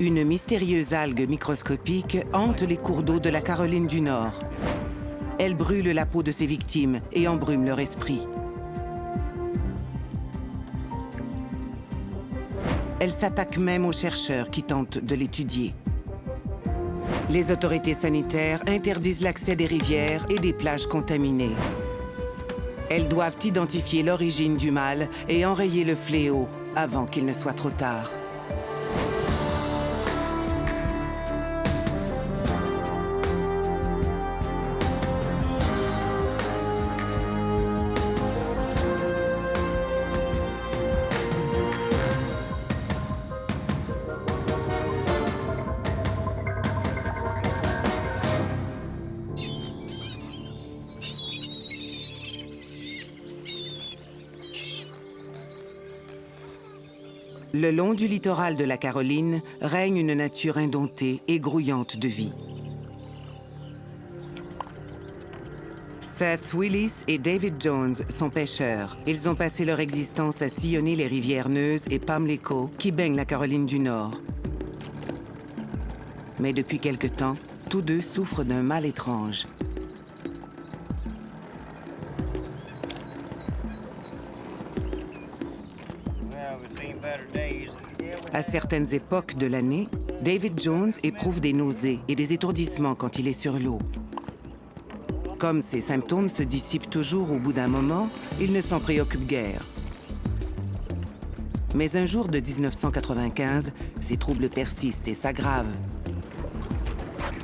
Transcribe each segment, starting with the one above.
Une mystérieuse algue microscopique hante les cours d'eau de la Caroline du Nord. Elle brûle la peau de ses victimes et embrume leur esprit. Elle s'attaque même aux chercheurs qui tentent de l'étudier. Les autorités sanitaires interdisent l'accès des rivières et des plages contaminées. Elles doivent identifier l'origine du mal et enrayer le fléau avant qu'il ne soit trop tard. Le long du littoral de la Caroline règne une nature indomptée et grouillante de vie. Seth Willis et David Jones sont pêcheurs. Ils ont passé leur existence à sillonner les rivières Neuse et Pamlico qui baignent la Caroline du Nord. Mais depuis quelque temps, tous deux souffrent d'un mal étrange. À certaines époques de l'année, David Jones éprouve des nausées et des étourdissements quand il est sur l'eau. Comme ces symptômes se dissipent toujours au bout d'un moment, il ne s'en préoccupe guère. Mais un jour de 1995, ces troubles persistent et s'aggravent.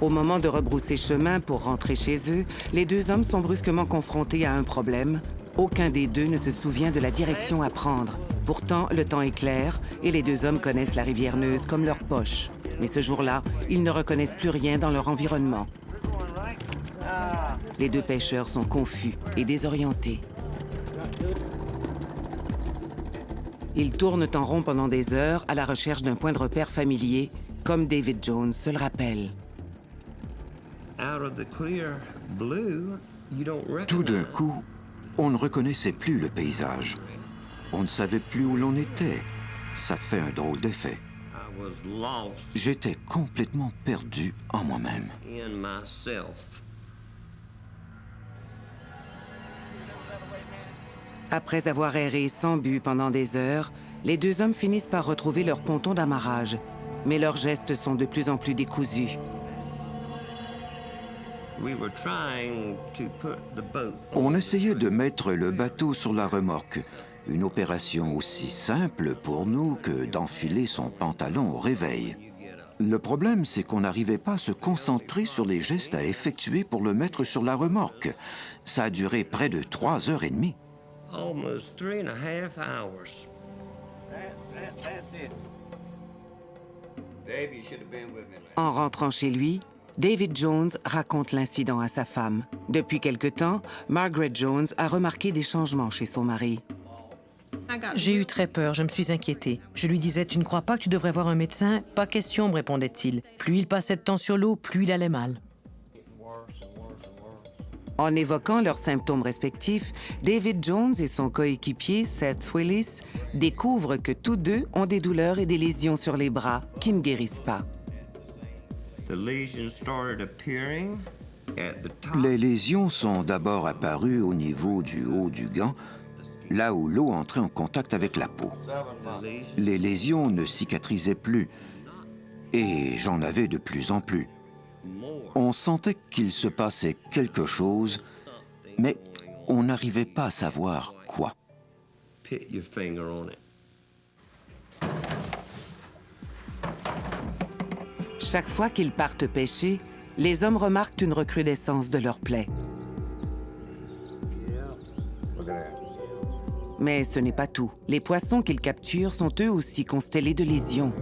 Au moment de rebrousser chemin pour rentrer chez eux, les deux hommes sont brusquement confrontés à un problème. Aucun des deux ne se souvient de la direction à prendre. Pourtant, le temps est clair et les deux hommes connaissent la rivière Neuse comme leur poche. Mais ce jour-là, ils ne reconnaissent plus rien dans leur environnement. Les deux pêcheurs sont confus et désorientés. Ils tournent en rond pendant des heures à la recherche d'un point de repère familier, comme David Jones se le rappelle. Tout d'un coup, on ne reconnaissait plus le paysage. On ne savait plus où l'on était. Ça fait un drôle d'effet. J'étais complètement perdu en moi-même. Après avoir erré sans but pendant des heures, les deux hommes finissent par retrouver leur ponton d'amarrage. Mais leurs gestes sont de plus en plus décousus. On essayait de mettre le bateau sur la remorque. Une opération aussi simple pour nous que d'enfiler son pantalon au réveil. Le problème, c'est qu'on n'arrivait pas à se concentrer sur les gestes à effectuer pour le mettre sur la remorque. Ça a duré près de 3 heures et demie. En rentrant chez lui, David Jones raconte l'incident à sa femme. Depuis quelque temps, Margaret Jones a remarqué des changements chez son mari. J'ai eu très peur, je me suis inquiétée. Je lui disais, tu ne crois pas que tu devrais voir un médecin? Pas question, me répondait-il. Plus il passait de temps sur l'eau, plus il allait mal. En évoquant leurs symptômes respectifs, David Jones et son coéquipier Seth Willis découvrent que tous deux ont des douleurs et des lésions sur les bras qui ne guérissent pas. Les lésions sont d'abord apparues au niveau du haut du gant, là où l'eau entrait en contact avec la peau. Les lésions ne cicatrisaient plus, et j'en avais de plus en plus. On sentait qu'il se passait quelque chose, mais on n'arrivait pas à savoir quoi. Chaque fois qu'ils partent pêcher, les hommes remarquent une recrudescence de leurs plaies. Mais ce n'est pas tout. Les poissons qu'ils capturent sont eux aussi constellés de lésions.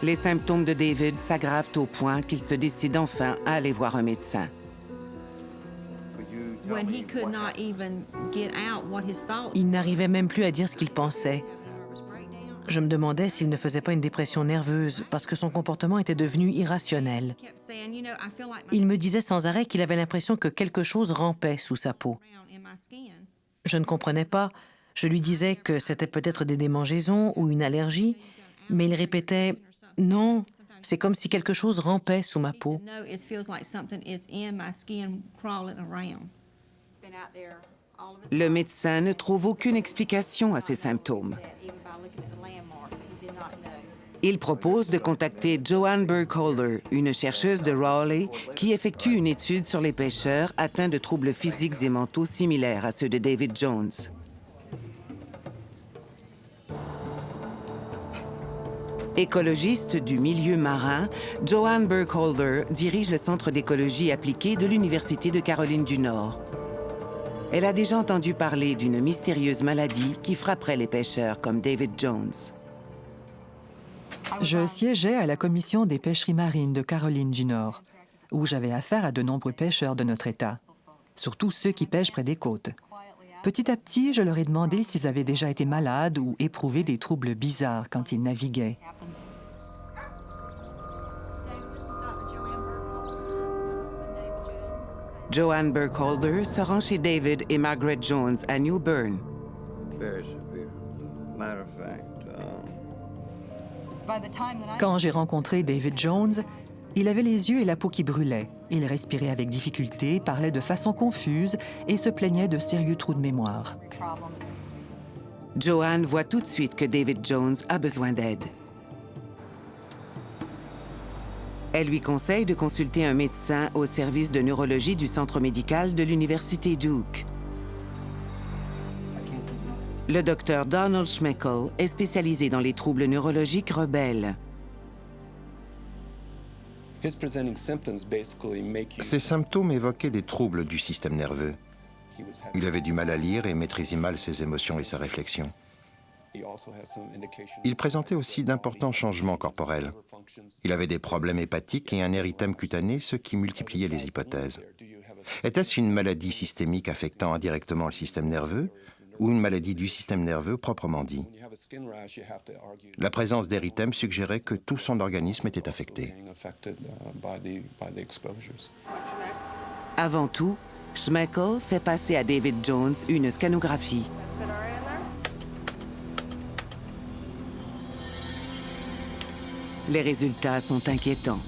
Les symptômes de David s'aggravent au point qu'il se décide enfin à aller voir un médecin. Il n'arrivait même plus à dire ce qu'il pensait. Je me demandais s'il ne faisait pas une dépression nerveuse parce que son comportement était devenu irrationnel. Il me disait sans arrêt qu'il avait l'impression que quelque chose rampait sous sa peau. Je ne comprenais pas. Je lui disais que c'était peut-être des démangeaisons ou une allergie, mais il répétait « Non, c'est comme si quelque chose rampait sous ma peau. » Le médecin ne trouve aucune explication à ces symptômes. Il propose de contacter Joanne Burkholder, une chercheuse de Raleigh qui effectue une étude sur les pêcheurs atteints de troubles physiques et mentaux similaires à ceux de David Jones. Écologiste du milieu marin, Joanne Burkholder dirige le Centre d'écologie appliquée de l'Université de Caroline du Nord. Elle a déjà entendu parler d'une mystérieuse maladie qui frapperait les pêcheurs comme David Jones. Je siégeais à la commission des pêcheries marines de Caroline du Nord, où j'avais affaire à de nombreux pêcheurs de notre État, surtout ceux qui pêchent près des côtes. Petit à petit, je leur ai demandé s'ils avaient déjà été malades ou éprouvé des troubles bizarres quand ils naviguaient. Joanne Burkholder se rend chez David et Margaret Jones à New Bern. Quand j'ai rencontré David Jones, il avait les yeux et la peau qui brûlaient. Il respirait avec difficulté, parlait de façon confuse et se plaignait de sérieux trous de mémoire. Joanne voit tout de suite que David Jones a besoin d'aide. Elle lui conseille de consulter un médecin au service de neurologie du centre médical de l'Université Duke. Le docteur Donald Schmeckel est spécialisé dans les troubles neurologiques rebelles. Ces symptômes évoquaient des troubles du système nerveux. Il avait du mal à lire et maîtrisait mal ses émotions et sa réflexion. Il présentait aussi d'importants changements corporels. Il avait des problèmes hépatiques et un érythème cutané, ce qui multipliait les hypothèses. Était-ce une maladie systémique affectant indirectement le système nerveux ou une maladie du système nerveux proprement dit? La présence d'érythème suggérait que tout son organisme était affecté. Avant tout, Schmeckel fait passer à David Jones une scanographie. Les résultats sont inquiétants.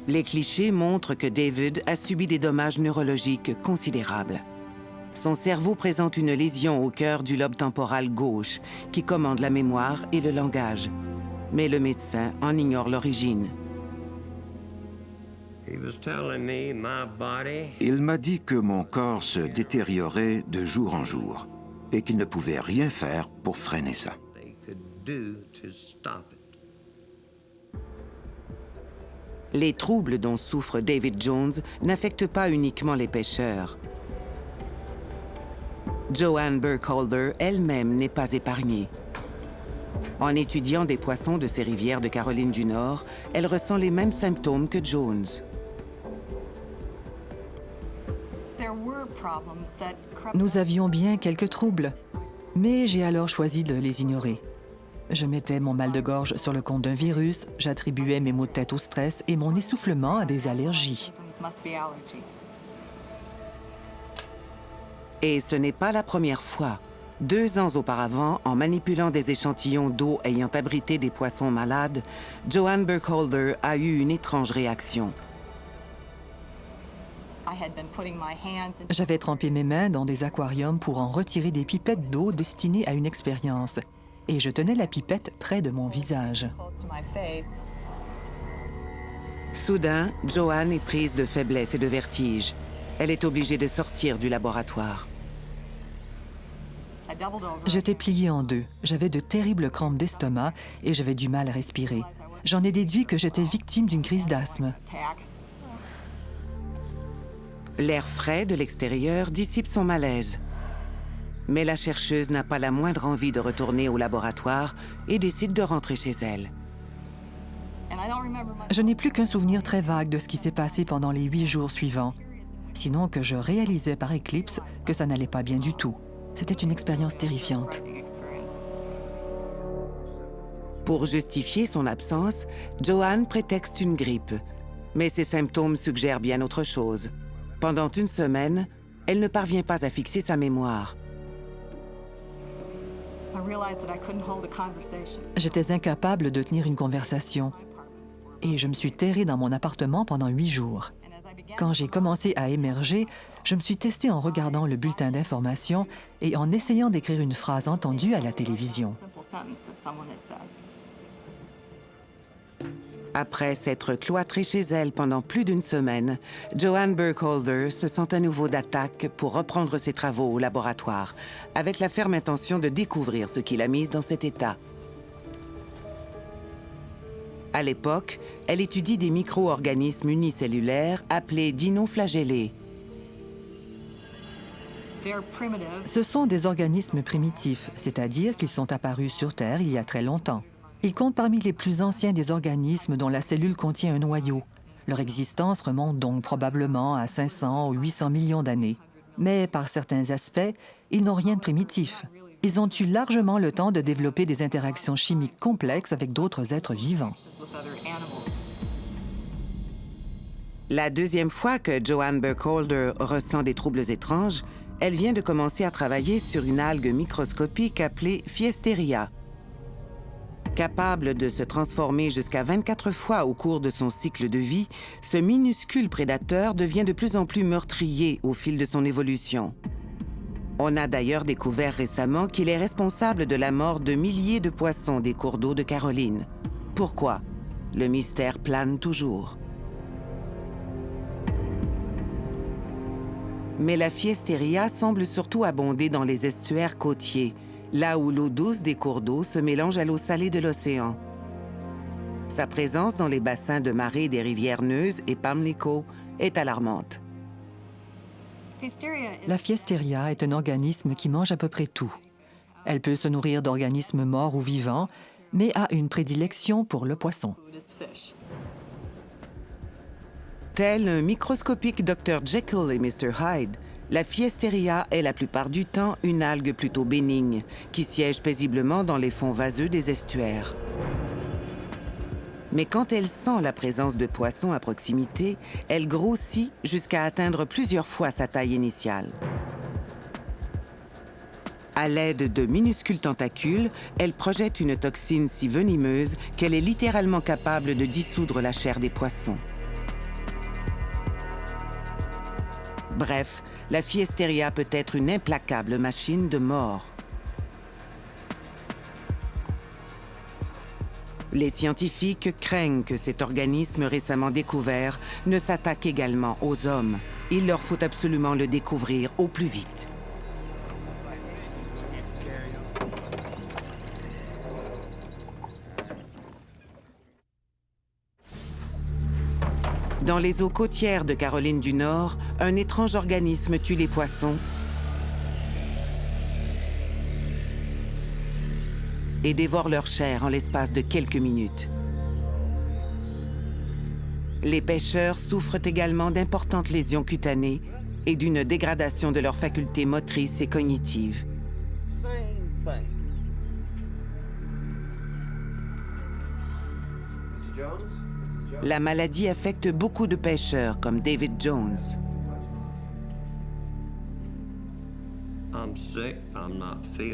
Les clichés montrent que David a subi des dommages neurologiques considérables. Son cerveau présente une lésion au cœur du lobe temporal gauche qui commande la mémoire et le langage. Mais le médecin en ignore l'origine. Il m'a dit que mon corps se détériorait de jour en jour et qu'il ne pouvait rien faire pour freiner ça. Les troubles dont souffre David Jones n'affectent pas uniquement les pêcheurs. Joanne Burkholder elle-même n'est pas épargnée. En étudiant des poissons de ces rivières de Caroline du Nord, elle ressent les mêmes symptômes que Jones. Nous avions bien quelques troubles, mais j'ai alors choisi de les ignorer. Je mettais mon mal de gorge sur le compte d'un virus, j'attribuais mes maux de tête au stress et mon essoufflement à des allergies. Et ce n'est pas la première fois. 2 ans auparavant, en manipulant des échantillons d'eau ayant abrité des poissons malades, Joanne Burkholder a eu une étrange réaction. J'avais trempé mes mains dans des aquariums pour en retirer des pipettes d'eau destinées à une expérience. Et je tenais la pipette près de mon visage. Soudain, Joanne est prise de faiblesse et de vertige. Elle est obligée de sortir du laboratoire. J'étais pliée en deux. J'avais de terribles crampes d'estomac et j'avais du mal à respirer. J'en ai déduit que j'étais victime d'une crise d'asthme. L'air frais de l'extérieur dissipe son malaise. Mais la chercheuse n'a pas la moindre envie de retourner au laboratoire et décide de rentrer chez elle. Je n'ai plus qu'un souvenir très vague de ce qui s'est passé pendant les 8 jours suivants. Sinon que je réalisais par éclipse que ça n'allait pas bien du tout. C'était une expérience terrifiante. Pour justifier son absence, Joanne prétexte une grippe. Mais ses symptômes suggèrent bien autre chose. Pendant une semaine, elle ne parvient pas à fixer sa mémoire. J'étais incapable de tenir une conversation et je me suis terrée dans mon appartement pendant 8 jours. Quand j'ai commencé à émerger, je me suis testée en regardant le bulletin d'information et en essayant d'écrire une phrase entendue à la télévision. Après s'être cloîtrée chez elle pendant plus d'une semaine, Joanne Burkholder se sent à nouveau d'attaque pour reprendre ses travaux au laboratoire, avec la ferme intention de découvrir ce qui l'a mise dans cet état. À l'époque, elle étudie des micro-organismes unicellulaires appelés dinoflagellés. Ce sont des organismes primitifs, c'est-à-dire qu'ils sont apparus sur Terre il y a très longtemps. Ils comptent parmi les plus anciens des organismes dont la cellule contient un noyau. Leur existence remonte donc probablement à 500 ou 800 millions d'années. Mais par certains aspects, ils n'ont rien de primitif. Ils ont eu largement le temps de développer des interactions chimiques complexes avec d'autres êtres vivants. La deuxième fois que Joanne Burkholder ressent des troubles étranges, elle vient de commencer à travailler sur une algue microscopique appelée Fiesteria. Capable de se transformer jusqu'à 24 fois au cours de son cycle de vie, ce minuscule prédateur devient de plus en plus meurtrier au fil de son évolution. On a d'ailleurs découvert récemment qu'il est responsable de la mort de milliers de poissons des cours d'eau de Caroline. Pourquoi? Le mystère plane toujours. Mais la Fiesteria semble surtout abonder dans les estuaires côtiers, là où l'eau douce des cours d'eau se mélange à l'eau salée de l'océan. Sa présence dans les bassins de marée des rivières Neuse et Pamlico est alarmante. La Fiesteria est un organisme qui mange à peu près tout. Elle peut se nourrir d'organismes morts ou vivants, mais a une prédilection pour le poisson. Tel un microscopique Dr. Jekyll et Mr. Hyde, la Fiesteria est la plupart du temps une algue plutôt bénigne, qui siège paisiblement dans les fonds vaseux des estuaires. Mais quand elle sent la présence de poissons à proximité, elle grossit jusqu'à atteindre plusieurs fois sa taille initiale. À l'aide de minuscules tentacules, elle projette une toxine si venimeuse qu'elle est littéralement capable de dissoudre la chair des poissons. Bref, la Fiesteria peut être une implacable machine de mort. Les scientifiques craignent que cet organisme récemment découvert ne s'attaque également aux hommes. Il leur faut absolument le découvrir au plus vite. Dans les eaux côtières de Caroline du Nord, un étrange organisme tue les poissons et dévore leur chair en l'espace de quelques minutes. Les pêcheurs souffrent également d'importantes lésions cutanées et d'une dégradation de leurs facultés motrices et cognitives. La maladie affecte beaucoup de pêcheurs, comme David Jones.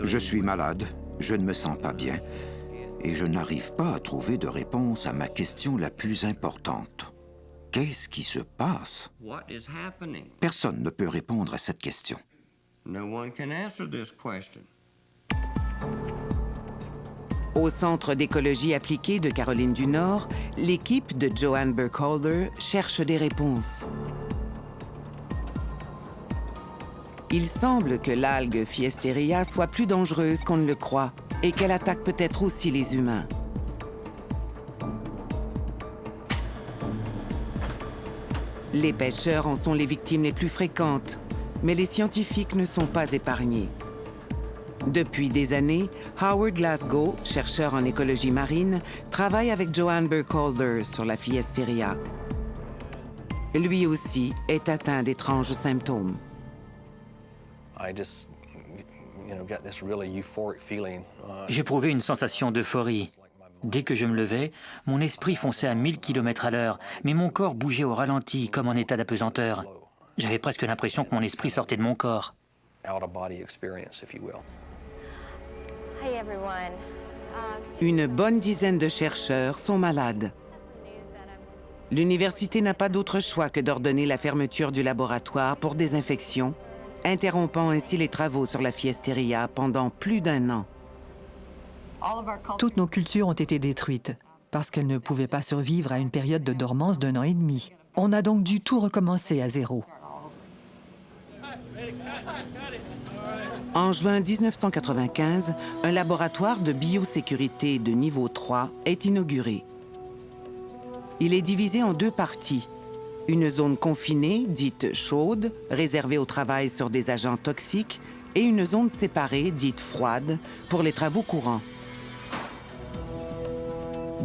Je suis malade, je ne me sens pas bien, et je n'arrive pas à trouver de réponse à ma question la plus importante. Qu'est-ce qui se passe? Personne ne peut répondre à cette question. Au Centre d'écologie appliquée de Caroline du Nord, l'équipe de Joanne Burkholder cherche des réponses. Il semble que l'algue Fiesteria soit plus dangereuse qu'on ne le croit et qu'elle attaque peut-être aussi les humains. Les pêcheurs en sont les victimes les plus fréquentes, mais les scientifiques ne sont pas épargnés. Depuis des années, Howard Glasgow, chercheur en écologie marine, travaille avec Joanne Burkholder sur la Fiesteria. Lui aussi est atteint d'étranges symptômes. J'éprouvais une sensation d'euphorie. Dès que je me levais, mon esprit fonçait à 1000 km à l'heure, mais mon corps bougeait au ralenti comme en état d'apesanteur. J'avais presque l'impression que mon esprit sortait de mon corps. out-of-body experience, if you will. Hi everyone. Une bonne dizaine de chercheurs sont malades. L'université n'a pas d'autre choix que d'ordonner la fermeture du laboratoire pour désinfection, interrompant ainsi les travaux sur la fiesteria pendant plus d'1 an. Toutes nos cultures ont été détruites parce qu'elles ne pouvaient pas survivre à une période de dormance d'1 an et demi. On a donc dû tout recommencer à zéro. En juin 1995, un laboratoire de biosécurité de niveau 3 est inauguré. Il est divisé en 2 parties. Une zone confinée, dite chaude, réservée au travail sur des agents toxiques, et une zone séparée, dite froide, pour les travaux courants.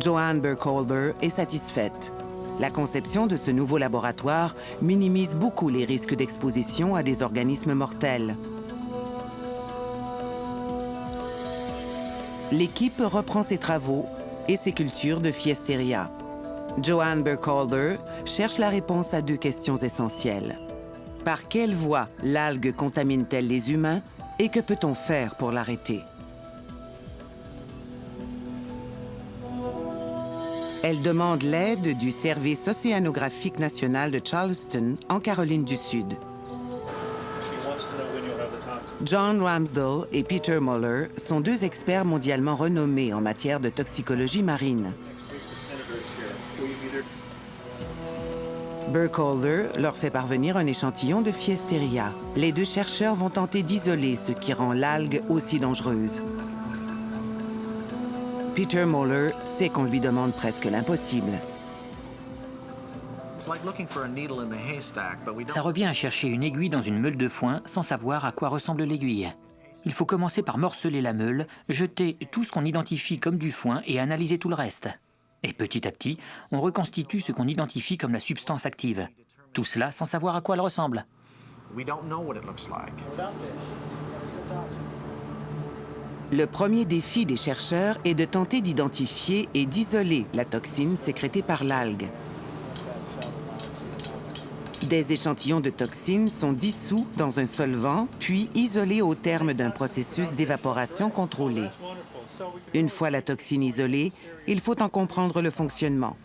Joanne Burkholder est satisfaite. La conception de ce nouveau laboratoire minimise beaucoup les risques d'exposition à des organismes mortels. L'équipe reprend ses travaux et ses cultures de fiesteria. Joanne Burkholder cherche la réponse à 2 questions essentielles. Par quelle voie l'algue contamine-t-elle les humains et que peut-on faire pour l'arrêter? Elle demande l'aide du Service océanographique national de Charleston, en Caroline du Sud. John Ramsdell et Peter Muller sont 2 experts mondialement renommés en matière de toxicologie marine. Burkholder leur fait parvenir un échantillon de fiesteria. Les 2 chercheurs vont tenter d'isoler ce qui rend l'algue aussi dangereuse. Peter Muller sait qu'on lui demande presque l'impossible. Ça revient à chercher une aiguille dans une meule de foin sans savoir à quoi ressemble l'aiguille. Il faut commencer par morceler la meule, jeter tout ce qu'on identifie comme du foin et analyser tout le reste. Et petit à petit, on reconstitue ce qu'on identifie comme la substance active. Tout cela sans savoir à quoi elle ressemble. Le premier défi des chercheurs est de tenter d'identifier et d'isoler la toxine sécrétée par l'algue. Des échantillons de toxines sont dissous dans un solvant, puis isolés au terme d'un processus d'évaporation contrôlé. Une fois la toxine isolée, il faut en comprendre le fonctionnement.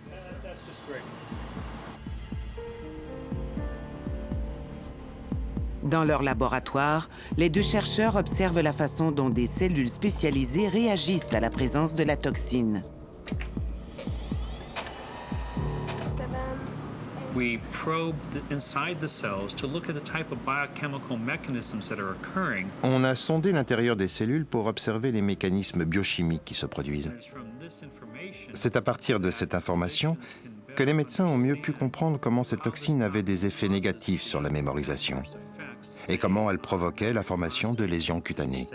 Dans leur laboratoire, les 2 chercheurs observent la façon dont des cellules spécialisées réagissent à la présence de la toxine. We probe inside the cells to look at the type of biochemical mechanisms that are occurring. On a sondé l'intérieur des cellules pour observer les mécanismes biochimiques qui se produisent. C'est à partir de cette information que les médecins ont mieux pu comprendre comment cette toxine avait des effets négatifs sur la mémorisation et comment elle provoquait la formation de lésions cutanées.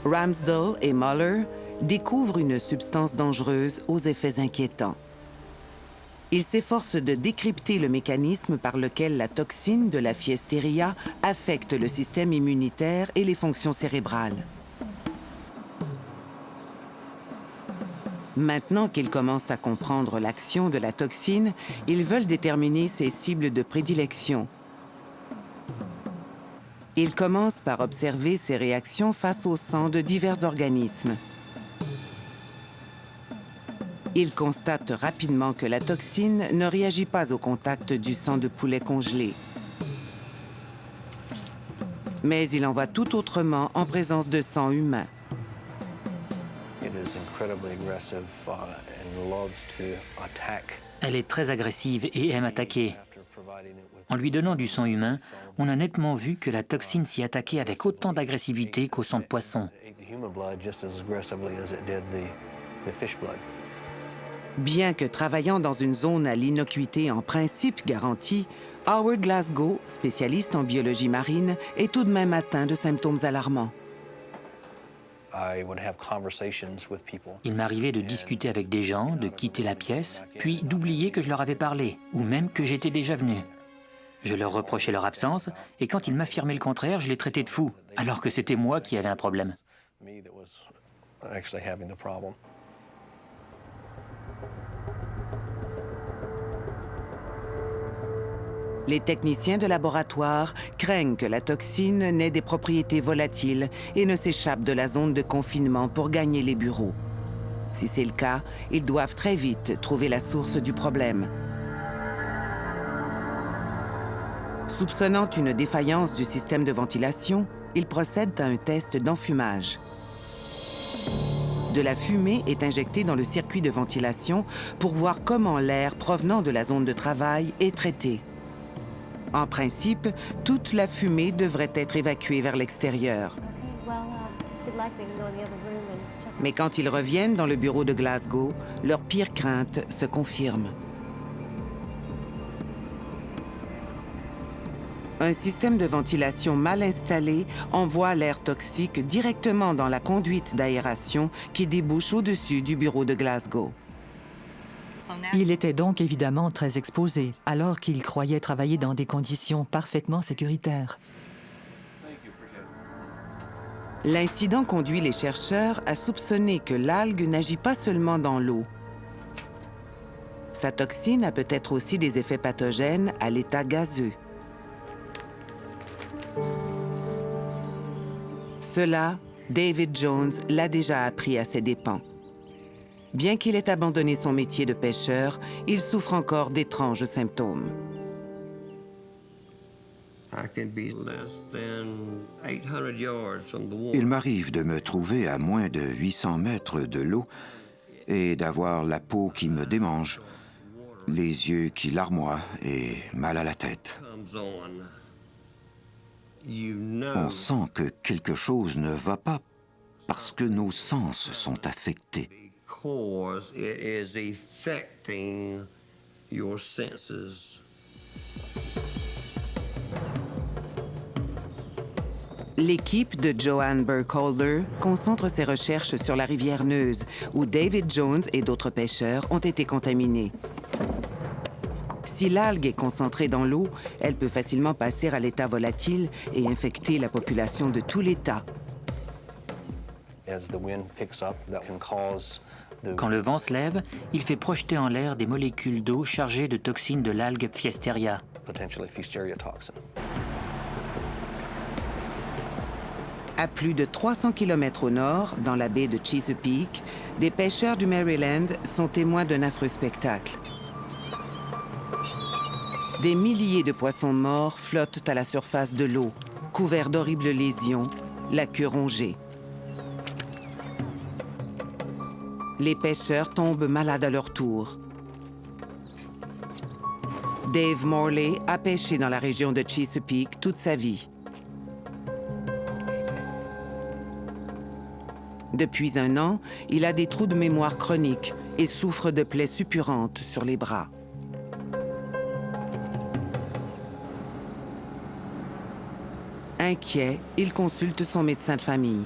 Ramsdell et Muller découvrent une substance dangereuse aux effets inquiétants. Ils s'efforcent de décrypter le mécanisme par lequel la toxine de la fiesteria affecte le système immunitaire et les fonctions cérébrales. Maintenant qu'ils commencent à comprendre l'action de la toxine, ils veulent déterminer ses cibles de prédilection. Ils commencent par observer ses réactions face au sang de divers organismes. Ils constatent rapidement que la toxine ne réagit pas au contact du sang de poulet congelé. Mais il en va tout autrement en présence de sang humain. Elle est très agressive et aime attaquer. En lui donnant du sang humain, on a nettement vu que la toxine s'y attaquait avec autant d'agressivité qu'au sang de poisson. Bien que travaillant dans une zone à l'innocuité en principe garantie, Howard Glasgow, spécialiste en biologie marine, est tout de même atteint de symptômes alarmants. Il m'arrivait de discuter avec des gens, de quitter la pièce, puis d'oublier que je leur avais parlé, ou même que j'étais déjà venu. Je leur reprochais leur absence, et quand ils m'affirmaient le contraire, je les traitais de fous, alors que c'était moi qui avais un problème. Les techniciens de laboratoire craignent que la toxine n'ait des propriétés volatiles et ne s'échappe de la zone de confinement pour gagner les bureaux. Si c'est le cas, ils doivent très vite trouver la source du problème. Soupçonnant une défaillance du système de ventilation, ils procèdent à un test d'enfumage. De la fumée est injectée dans le circuit de ventilation pour voir comment l'air provenant de la zone de travail est traité. En principe, toute la fumée devrait être évacuée vers l'extérieur. Mais quand ils reviennent dans le bureau de Glasgow, leur pire crainte se confirme. Un système de ventilation mal installé envoie l'air toxique directement dans la conduite d'aération qui débouche au-dessus du bureau de Glasgow. Il était donc évidemment très exposé, alors qu'il croyait travailler dans des conditions parfaitement sécuritaires. L'incident conduit les chercheurs à soupçonner que l'algue n'agit pas seulement dans l'eau. Sa toxine a peut-être aussi des effets pathogènes à l'état gazeux. Cela, David Jones l'a déjà appris à ses dépens. Bien qu'il ait abandonné son métier de pêcheur, il souffre encore d'étranges symptômes. Il m'arrive de me trouver à moins de 800 mètres de l'eau et d'avoir la peau qui me démange, les yeux qui larmoient et mal à la tête. On sent que quelque chose ne va pas parce que nos sens sont affectés. L'équipe de Joanne Burkholder concentre ses recherches sur la rivière Neuse, où David Jones et d'autres pêcheurs ont été contaminés. Si l'algue est concentrée dans l'eau, elle peut facilement passer à l'état volatile et infecter la population de tout l'État. Quand le vent se lève, il fait projeter en l'air des molécules d'eau chargées de toxines de l'algue Pfiesteria. À plus de 300 km au nord, dans la baie de Chesapeake, des pêcheurs du Maryland sont témoins d'un affreux spectacle. Des milliers de poissons morts flottent à la surface de l'eau, couverts d'horribles lésions, la queue rongée. Les pêcheurs tombent malades à leur tour. Dave Morley a pêché dans la région de Chesapeake toute sa vie. Depuis un an, il a des trous de mémoire chroniques et souffre de plaies suppurantes sur les bras. Inquiet, il consulte son médecin de famille.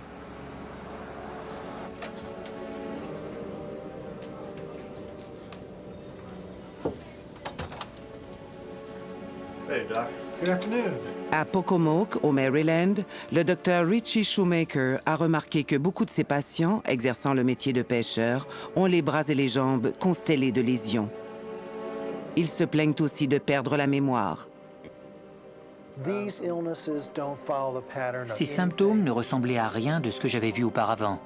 Hey, Doc. Good afternoon. À Pocomoke, au Maryland, le docteur Richie Shoemaker a remarqué que beaucoup de ses patients, exerçant le métier de pêcheur, ont les bras et les jambes constellés de lésions. Ils se plaignent aussi de perdre la mémoire. Ces symptômes ne ressemblaient à rien de ce que j'avais vu auparavant.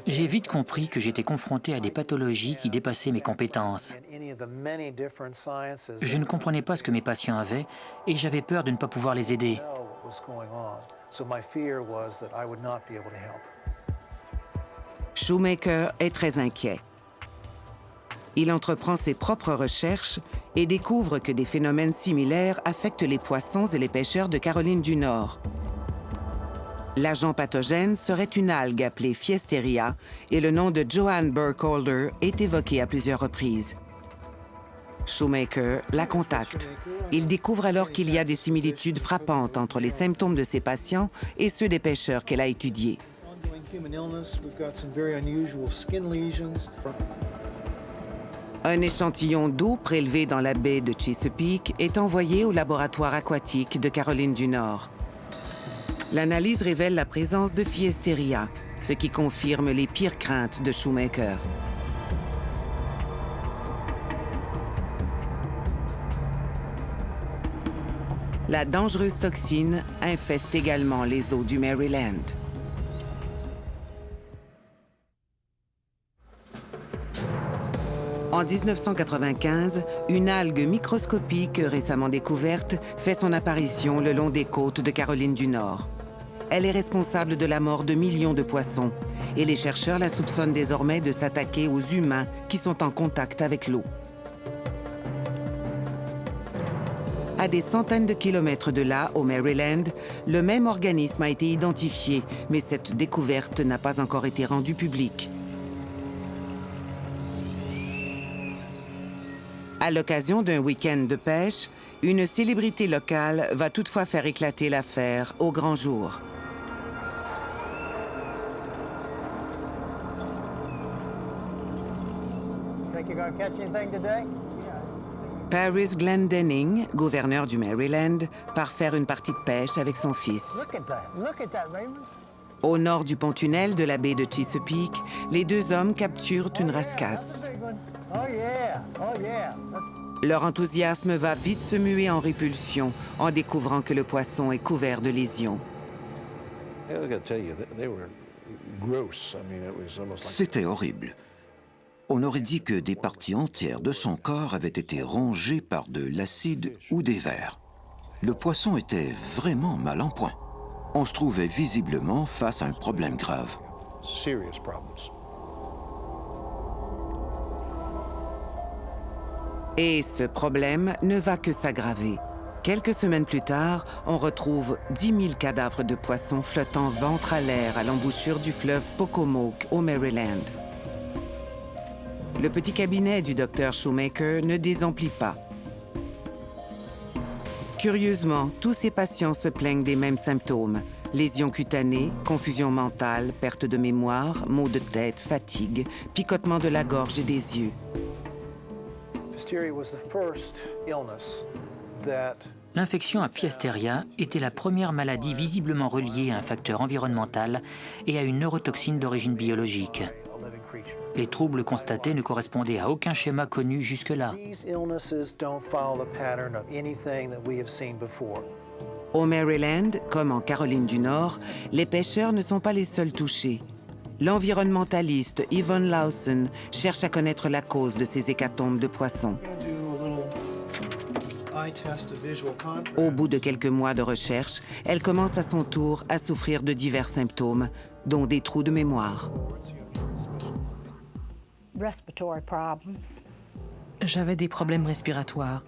J'ai vite compris que j'étais confronté à des pathologies qui dépassaient mes compétences. Je ne comprenais pas ce que mes patients avaient et j'avais peur de ne pas pouvoir les aider. Shoemaker est très inquiet. Il entreprend ses propres recherches et découvre que des phénomènes similaires affectent les poissons et les pêcheurs de Caroline du Nord. L'agent pathogène serait une algue appelée Pfiesteria et le nom de Joanne Burkholder est évoqué à plusieurs reprises. Shoemaker la contacte. Il découvre alors qu'il y a des similitudes frappantes entre les symptômes de ses patients et ceux des pêcheurs qu'elle a étudiés. Un échantillon d'eau prélevé dans la baie de Chesapeake est envoyé au laboratoire aquatique de Caroline du Nord. L'analyse révèle la présence de Pfiesteria, ce qui confirme les pires craintes de Shoemaker. La dangereuse toxine infeste également les eaux du Maryland. En 1995, une algue microscopique récemment découverte fait son apparition le long des côtes de Caroline du Nord. Elle est responsable de la mort de millions de poissons et les chercheurs la soupçonnent désormais de s'attaquer aux humains qui sont en contact avec l'eau. À des centaines de kilomètres de là, au Maryland, le même organisme a été identifié, mais cette découverte n'a pas encore été rendue publique. À l'occasion d'un week-end de pêche, une célébrité locale va toutefois faire éclater l'affaire au grand jour. Paris Glendenning, gouverneur du Maryland, part faire une partie de pêche avec son fils. Au nord du pont-tunnel de la baie de Chesapeake, les deux hommes capturent une rascasse. Leur enthousiasme va vite se muer en répulsion en découvrant que le poisson est couvert de lésions. C'était horrible. On aurait dit que des parties entières de son corps avaient été rongées par de l'acide ou des vers. Le poisson était vraiment mal en point. On se trouvait visiblement face à un problème grave. Et ce problème ne va que s'aggraver. Quelques semaines plus tard, on retrouve 10 000 cadavres de poissons flottant ventre à l'air à l'embouchure du fleuve Pocomoke au Maryland. Le petit cabinet du docteur Shoemaker ne désemplit pas. Curieusement, tous ces patients se plaignent des mêmes symptômes: lésions cutanées, confusion mentale, perte de mémoire, maux de tête, fatigue, picotement de la gorge et des yeux. L'infection à Pfiesteria était la première maladie visiblement reliée à un facteur environnemental et à une neurotoxine d'origine biologique. Les troubles constatés ne correspondaient à aucun schéma connu jusque-là. Au Maryland, comme en Caroline du Nord, les pêcheurs ne sont pas les seuls touchés. L'environnementaliste Yvonne Lawson cherche à connaître la cause de ces hécatombes de poissons. Au bout de quelques mois de recherche, elle commence à son tour à souffrir de divers symptômes, dont des trous de mémoire. J'avais des problèmes respiratoires.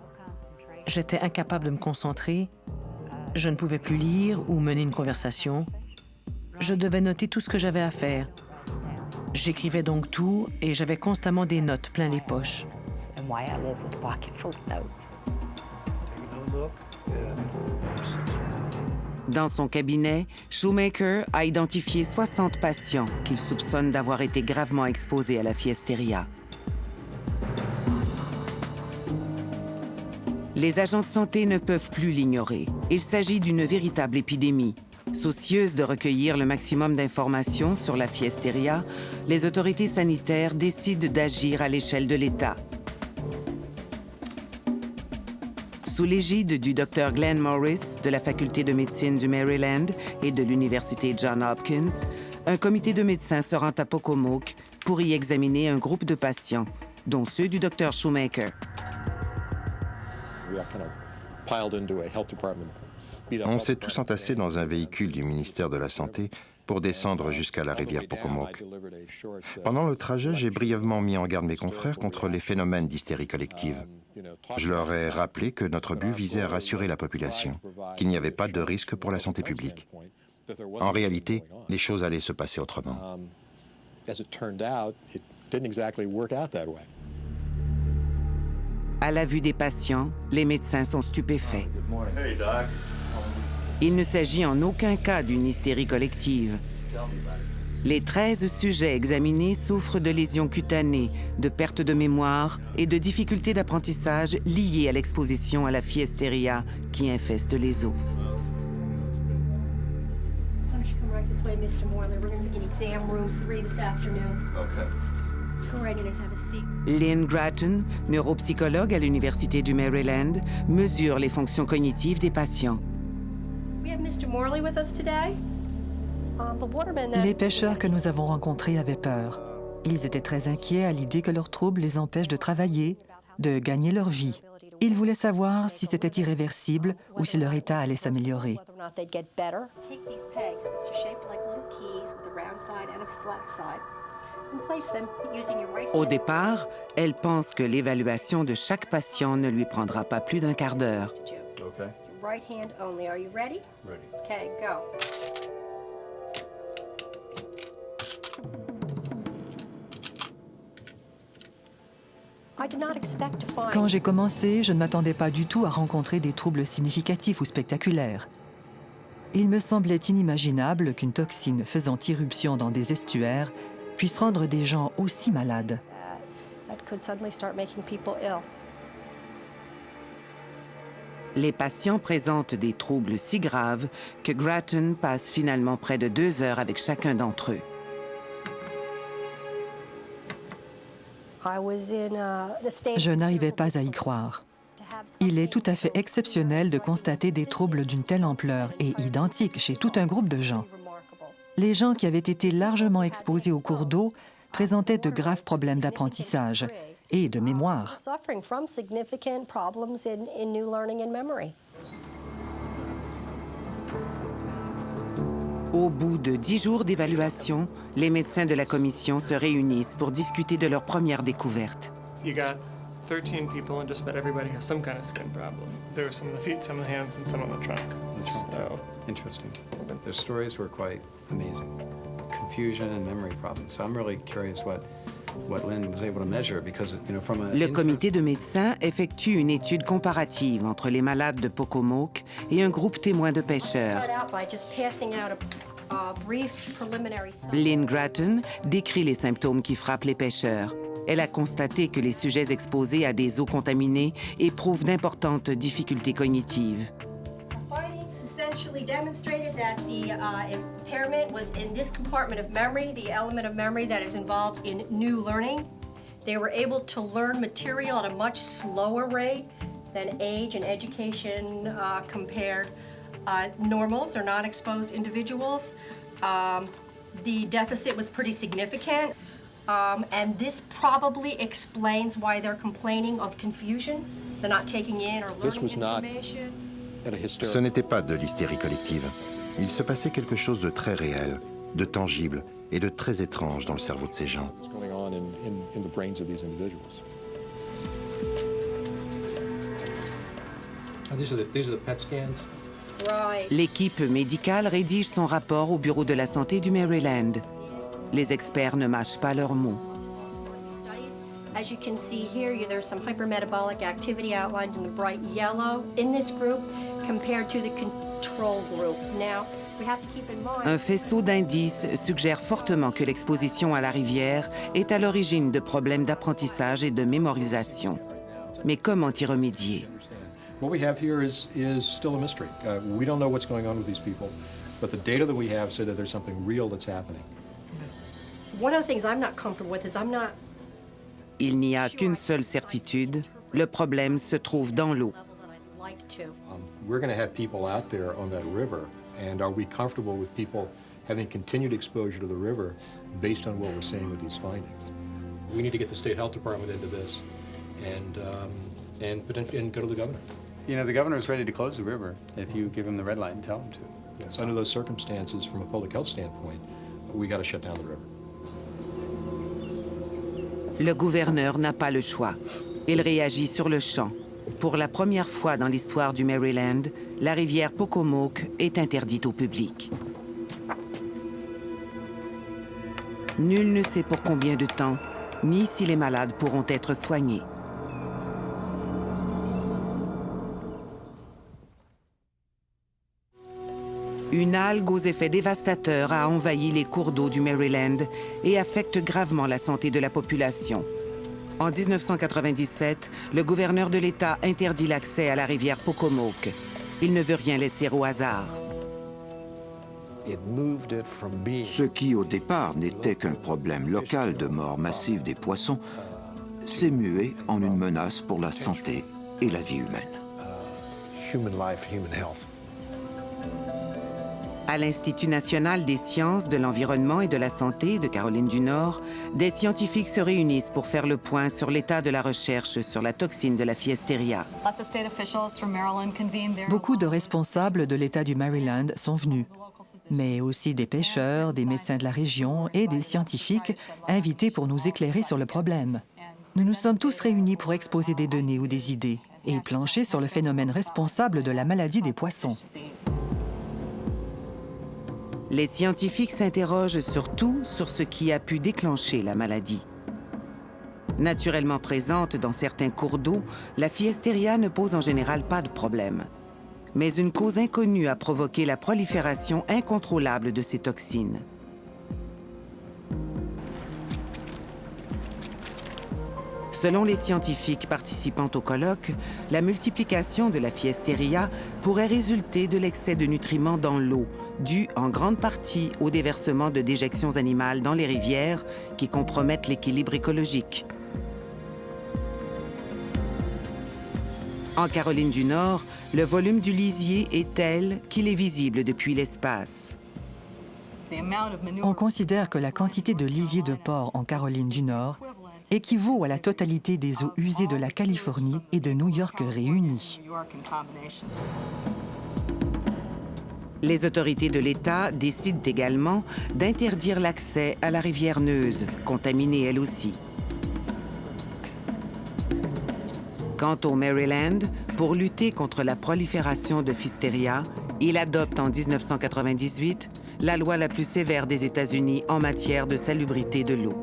J'étais incapable de me concentrer. Je ne pouvais plus lire ou mener une conversation. Je devais noter tout ce que j'avais à faire. J'écrivais donc tout et j'avais constamment des notes plein les poches. Dans son cabinet, Shoemaker a identifié 60 patients qu'il soupçonne d'avoir été gravement exposés à la Pfiesteria. Les agents de santé ne peuvent plus l'ignorer. Il s'agit d'une véritable épidémie. Soucieuses de recueillir le maximum d'informations sur la Pfiesteria, les autorités sanitaires décident d'agir à l'échelle de l'État. Sous l'égide du Dr Glenn Morris de la Faculté de médecine du Maryland et de l'Université Johns Hopkins, un comité de médecins se rend à Pocomoke pour y examiner un groupe de patients, dont ceux du Dr Shoemaker. On s'est tous entassés dans un véhicule du ministère de la Santé pour descendre jusqu'à la rivière Pocomoke. Pendant le trajet, j'ai brièvement mis en garde mes confrères contre les phénomènes d'hystérie collective. Je leur ai rappelé que notre but visait à rassurer la population, qu'il n'y avait pas de risque pour la santé publique. En réalité, les choses allaient se passer autrement. À la vue des patients, les médecins sont stupéfaits. Il ne s'agit en aucun cas d'une hystérie collective. Les 13 sujets examinés souffrent de lésions cutanées, de perte de mémoire et de difficultés d'apprentissage liées à l'exposition à la Pfiesteria qui infeste les eaux. Go right in and have a seat. Lynn Gratton, neuropsychologue à l'Université du Maryland, mesure les fonctions cognitives des patients. We have Mr. Morley with us today. The waterman that... Les pêcheurs que nous avons rencontrés avaient peur. Ils étaient très inquiets à l'idée que leurs troubles les empêchent de travailler, de gagner leur vie. Ils voulaient savoir si c'était irréversible ou si leur état allait s'améliorer. Whether or not they'd get better. Take these pegs, which are shaped like little keys with a round side and a flat side, and place them using your right Au hand. départ, elle pense que l'évaluation de chaque patient ne lui prendra pas plus d'1 quart d'heure. Okay. Your right hand only. Are you ready? Ready. Okay, go. I did not expect to find... Quand j'ai commencé, je ne m'attendais pas du tout à rencontrer des troubles significatifs ou spectaculaires. Il me semblait inimaginable qu'une toxine faisant irruption dans des estuaires puisse rendre des gens aussi malades. That could suddenly start making people ill. Les patients présentent des troubles si graves que Gratton passe finalement près de 2 heures avec chacun d'entre eux. I was in the state... Je n'arrivais pas à y croire. Il est tout à fait exceptionnel de constater des troubles d'une telle ampleur et identiques chez tout un groupe de gens. Les gens qui avaient été largement exposés au cours d'eau présentaient de graves problèmes d'apprentissage et de mémoire. Suffering from significant problems in new learning and memory. Au bout de 10 jours d'évaluation, les médecins de la commission se réunissent pour discuter de leur première découverte. You got 13 people and just about everybody has some kind of skin problem. There were some on the feet, some on the hands, and some on the trunk. So, interesting. Their stories were quite amazing. Confusion and memory problems. So I'm really curious what Lynn was able to measure because, you know, from a... Le comité de médecins effectue une étude comparative entre les malades de Pocomoke et un groupe témoin de pêcheurs. Start out by just passing out a brief preliminary Lynn Gratton décrit les symptômes qui frappent les pêcheurs. Elle a constaté que les sujets exposés à des eaux contaminées éprouvent d'importantes difficultés cognitives. Findings essentially demonstrated that the impairment was in this compartment of memory, the element of memory that is involved in new learning. They were able to learn material at a much slower rate than age and education compared normals or non-exposed individuals. The deficit was pretty significant. And this probably explains why they're complaining of confusion. They're not taking in or learning information. Ce n'était pas de l'hystérie collective. Il se passait quelque chose de très réel, de tangible et de très étrange dans le cerveau de ces gens. L'équipe médicale rédige son rapport au Bureau de la santé du Maryland. Les experts ne mâchent pas leurs mots. As you can see here, there's some hypermetabolic activity outlined in the bright yellow in this group compared to the control group. Now, we have to keep in mind... Un faisceau d'indices suggère fortement que l'exposition à la rivière est à l'origine de problèmes d'apprentissage et de mémorisation. Mais comment y remédier? What we have here is still a mystery. We don't know what's going on with these people, but the data that we have say that there's something real that's happening. One of the things I'm not comfortable with is I'm not... Il n'y a qu'une seule certitude, le problème se trouve dans l'eau. We're going to have people out there on that river, and are we comfortable with people having continued exposure to the river based on what we're seeing with these findings? We need to get the state health department into this and go to the governor. You know, the governor is ready to close the river if you give him the red light and tell him to. Yes, under those circumstances, from a public health standpoint, we got to shut down the river. Le gouverneur n'a pas le choix. Il réagit sur le champ. Pour la première fois dans l'histoire du Maryland, la rivière Pocomoke est interdite au public. Nul ne sait pour combien de temps, ni si les malades pourront être soignés. Une algue aux effets dévastateurs a envahi les cours d'eau du Maryland et affecte gravement la santé de la population. En 1997, le gouverneur de l'État interdit l'accès à la rivière Pocomoke. Il ne veut rien laisser au hasard. Ce qui, au départ, n'était qu'un problème local de mort massive des poissons, s'est mué en une menace pour la santé et la vie humaine. À l'Institut national des sciences de l'environnement et de la santé de Caroline du Nord, des scientifiques se réunissent pour faire le point sur l'état de la recherche sur la toxine de la Fiesteria. Beaucoup de responsables de l'État du Maryland sont venus, mais aussi des pêcheurs, des médecins de la région et des scientifiques invités pour nous éclairer sur le problème. Nous nous sommes tous réunis pour exposer des données ou des idées et plancher sur le phénomène responsable de la maladie des poissons. Les scientifiques s'interrogent surtout sur ce qui a pu déclencher la maladie. Naturellement présente dans certains cours d'eau, la Fiesteria ne pose en général pas de problème. Mais une cause inconnue a provoqué la prolifération incontrôlable de ces toxines. Selon les scientifiques participant au colloque, la multiplication de la Fiesteria pourrait résulter de l'excès de nutriments dans l'eau, dû en grande partie au déversement de déjections animales dans les rivières qui compromettent l'équilibre écologique. En Caroline du Nord, le volume du lisier est tel qu'il est visible depuis l'espace. On considère que la quantité de lisier de porc en Caroline du Nord équivaut à la totalité des eaux usées de la Californie et de New York réunies. Les autorités de l'État décident également d'interdire l'accès à la rivière Neuse, contaminée elle aussi. Quant au Maryland, pour lutter contre la prolifération de Fiesteria, il adopte en 1998 la loi la plus sévère des États-Unis en matière de salubrité de l'eau.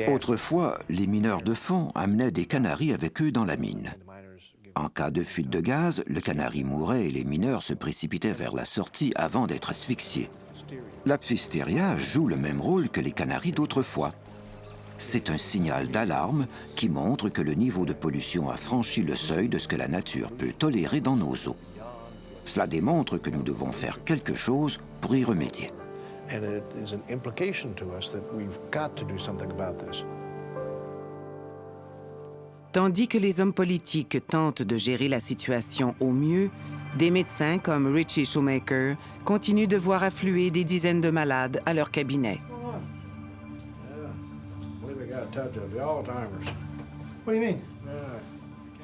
Autrefois, les mineurs de fond amenaient des canaris avec eux dans la mine. En cas de fuite de gaz, le canari mourait et les mineurs se précipitaient vers la sortie avant d'être asphyxiés. La Fiesteria joue le même rôle que les canaris d'autrefois. C'est un signal d'alarme qui montre que le niveau de pollution a franchi le seuil de ce que la nature peut tolérer dans nos eaux. Cela démontre que nous devons faire quelque chose pour y remédier. Tandis que les hommes politiques tentent de gérer la situation au mieux, des médecins comme Richie Shoemaker continuent de voir affluer des dizaines de malades à leur cabinet.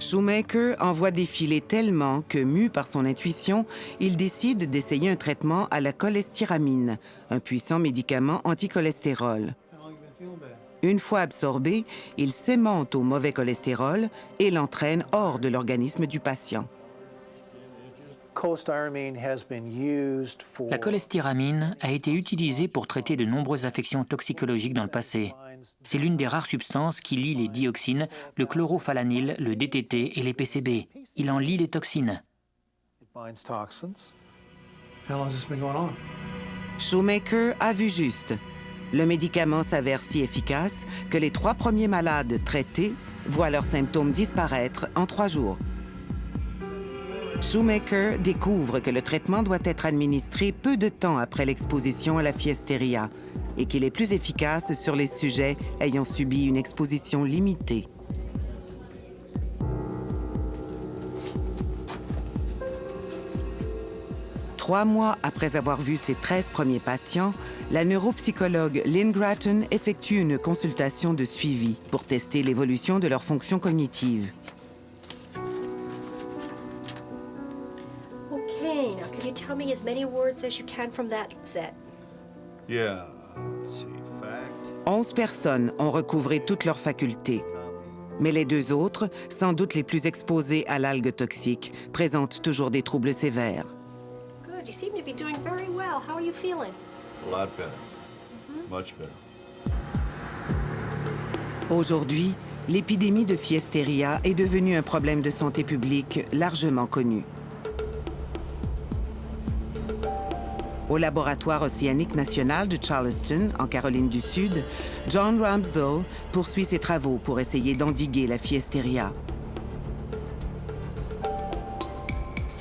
Shoemaker en voit défiler tellement que, mu par son intuition, il décide d'essayer un traitement à la cholestéramine, un puissant médicament anticholestérol. Une fois absorbé, il s'aimante au mauvais cholestérol et l'entraîne hors de l'organisme du patient. La cholestéramine a été utilisée pour traiter de nombreuses affections toxicologiques dans le passé. C'est l'une des rares substances qui lie les dioxines, le chlorophalanil, le DTT et les PCB. Il en lie les toxines. Shoemaker a vu juste. Le médicament s'avère si efficace que les 3 premiers malades traités voient leurs symptômes disparaître en 3 jours. Shoemaker découvre que le traitement doit être administré peu de temps après l'exposition à la Fiesteria et qu'il est plus efficace sur les sujets ayant subi une exposition limitée. Trois mois après avoir vu ses 13 premiers patients, la neuropsychologue Lynn Gratton effectue une consultation de suivi pour tester l'évolution de leurs fonctions cognitives. Okay, now can you tell me as many words as you can from that set? Yeah, let's see, fact. 11 personnes ont recouvré toutes leurs facultés. Mais les 2 autres, sans doute les plus exposés à l'algue toxique, présentent toujours des troubles sévères. Good, you seem to be doing very well. How are you feeling? A lot better. Much better. Aujourd'hui, l'épidémie de Fiesteria est devenue un problème de santé publique largement connu. Au laboratoire océanique national de Charleston, en Caroline du Sud, John Ramsdell poursuit ses travaux pour essayer d'endiguer la Fiesteria.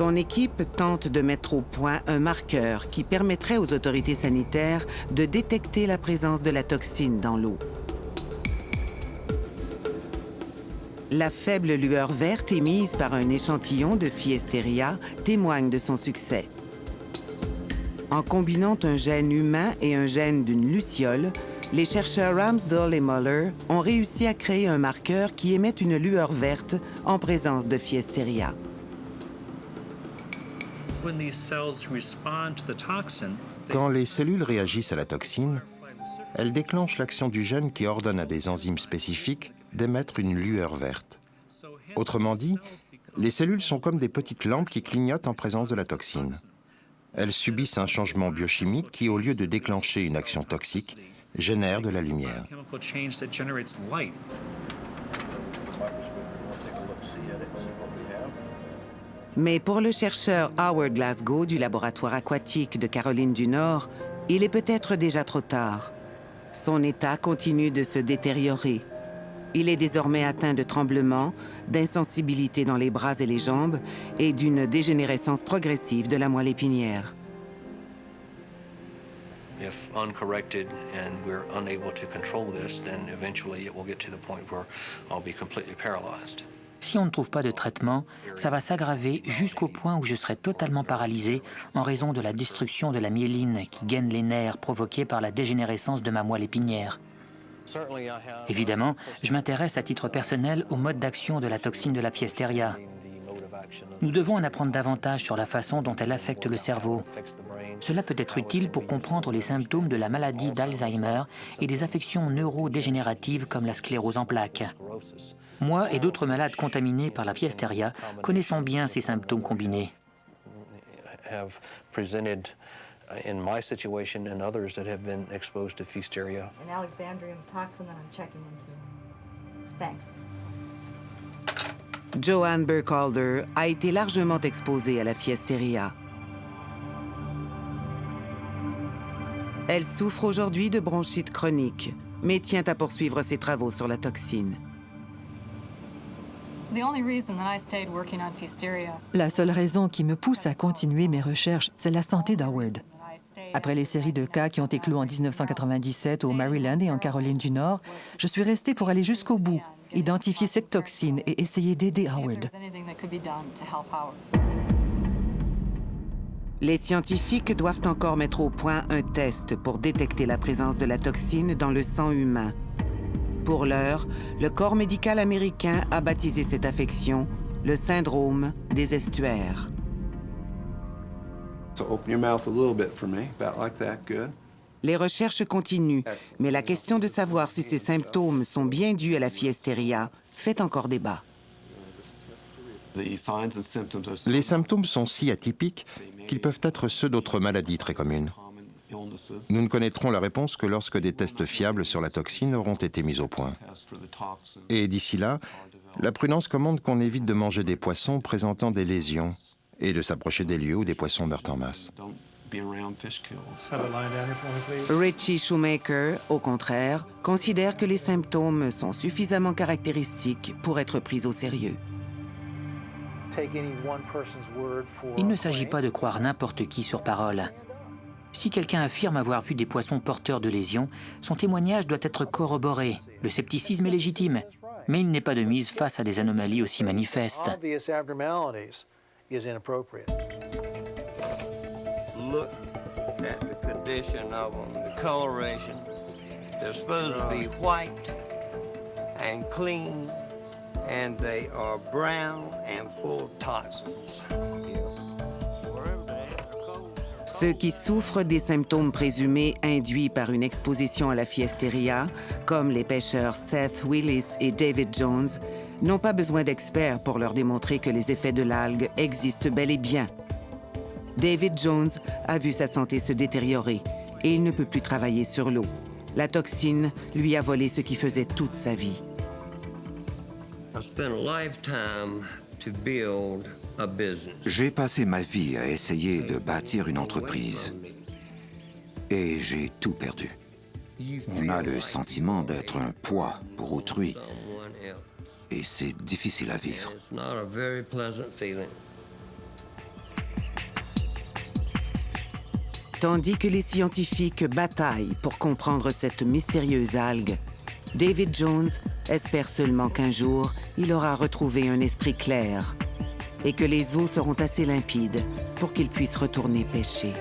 Son équipe tente de mettre au point un marqueur qui permettrait aux autorités sanitaires de détecter la présence de la toxine dans l'eau. La faible lueur verte émise par un échantillon de Fiesteria témoigne de son succès. En combinant un gène humain et un gène d'une luciole, les chercheurs Ramsdell et Muller ont réussi à créer un marqueur qui émet une lueur verte en présence de Fiesteria. Quand les cellules réagissent à la toxine, elles déclenchent l'action du gène qui ordonne à des enzymes spécifiques d'émettre une lueur verte. Autrement dit, les cellules sont comme des petites lampes qui clignotent en présence de la toxine. Elles subissent un changement biochimique qui, au lieu de déclencher une action toxique, génère de la lumière. Mais pour le chercheur Howard Glasgow du laboratoire aquatique de Caroline du Nord, il est peut-être déjà trop tard. Son état continue de se détériorer. Il est désormais atteint de tremblements, d'insensibilité dans les bras et les jambes et d'une dégénérescence progressive de la moelle épinière. If uncorrected and we're unable to control this, then eventually it will get to the point where I'll be completely paralyzed. Si on ne trouve pas de traitement, ça va s'aggraver jusqu'au point où je serai totalement paralysé en raison de la destruction de la myéline qui gaine les nerfs provoquée par la dégénérescence de ma moelle épinière. Évidemment, je m'intéresse à titre personnel au mode d'action de la toxine de la Fiesteria. Nous devons en apprendre davantage sur la façon dont elle affecte le cerveau. Cela peut être utile pour comprendre les symptômes de la maladie d'Alzheimer et des affections neurodégénératives comme la sclérose en plaques. Moi et d'autres malades contaminés par la Fiesteria connaissons bien ces symptômes combinés. In my situation and others that have been exposed to Fiesteria. An Alexandrium toxin that I'm checking into. Thanks. Joanne Burkhalter a été largement exposée à la Fiesteria. Elle souffre aujourd'hui de bronchite chronique, mais tient à poursuivre ses travaux sur la toxine. La seule raison qui me pousse à continuer mes recherches, c'est la santé d'Howard. Après les séries de cas qui ont éclos en 1997 au Maryland et en Caroline du Nord, je suis restée pour aller jusqu'au bout, identifier cette toxine et essayer d'aider Howard. Les scientifiques doivent encore mettre au point un test pour détecter la présence de la toxine dans le sang humain. Pour l'heure, le corps médical américain a baptisé cette affection le syndrome des estuaires. Les recherches continuent, mais la question de savoir si ces symptômes sont bien dus à la Fiesteria fait encore débat. Les symptômes sont si atypiques qu'ils peuvent être ceux d'autres maladies très communes. Nous ne connaîtrons la réponse que lorsque des tests fiables sur la toxine auront été mis au point. Et d'ici là, la prudence commande qu'on évite de manger des poissons présentant des lésions et de s'approcher des lieux où des poissons meurent en masse. Richie Shoemaker, au contraire, considère que les symptômes sont suffisamment caractéristiques pour être pris au sérieux. Il ne s'agit pas de croire n'importe qui sur parole. Si quelqu'un affirme avoir vu des poissons porteurs de lésions, son témoignage doit être corroboré. Le scepticisme est légitime, mais il n'est pas de mise face à des anomalies aussi manifestes. Look at the condition of them, the coloration. They're supposed to be white and clean, and they are brown and full of toxins. Ceux qui souffrent des symptômes présumés induits par une exposition à la Fiesteria, comme les pêcheurs Seth Willis et David Jones, n'ont pas besoin d'experts pour leur démontrer que les effets de l'algue existent bel et bien. David Jones a vu sa santé se détériorer et il ne peut plus travailler sur l'eau. La toxine lui a volé ce qui faisait toute sa vie. J'ai passé ma vie à essayer de bâtir une entreprise et j'ai tout perdu. On a le sentiment d'être un poids pour autrui et c'est difficile à vivre. Tandis que les scientifiques bataillent pour comprendre cette mystérieuse algue, David Jones espère seulement qu'un jour, il aura retrouvé un esprit clair et que les eaux seront assez limpides pour qu'il puisse retourner pêcher.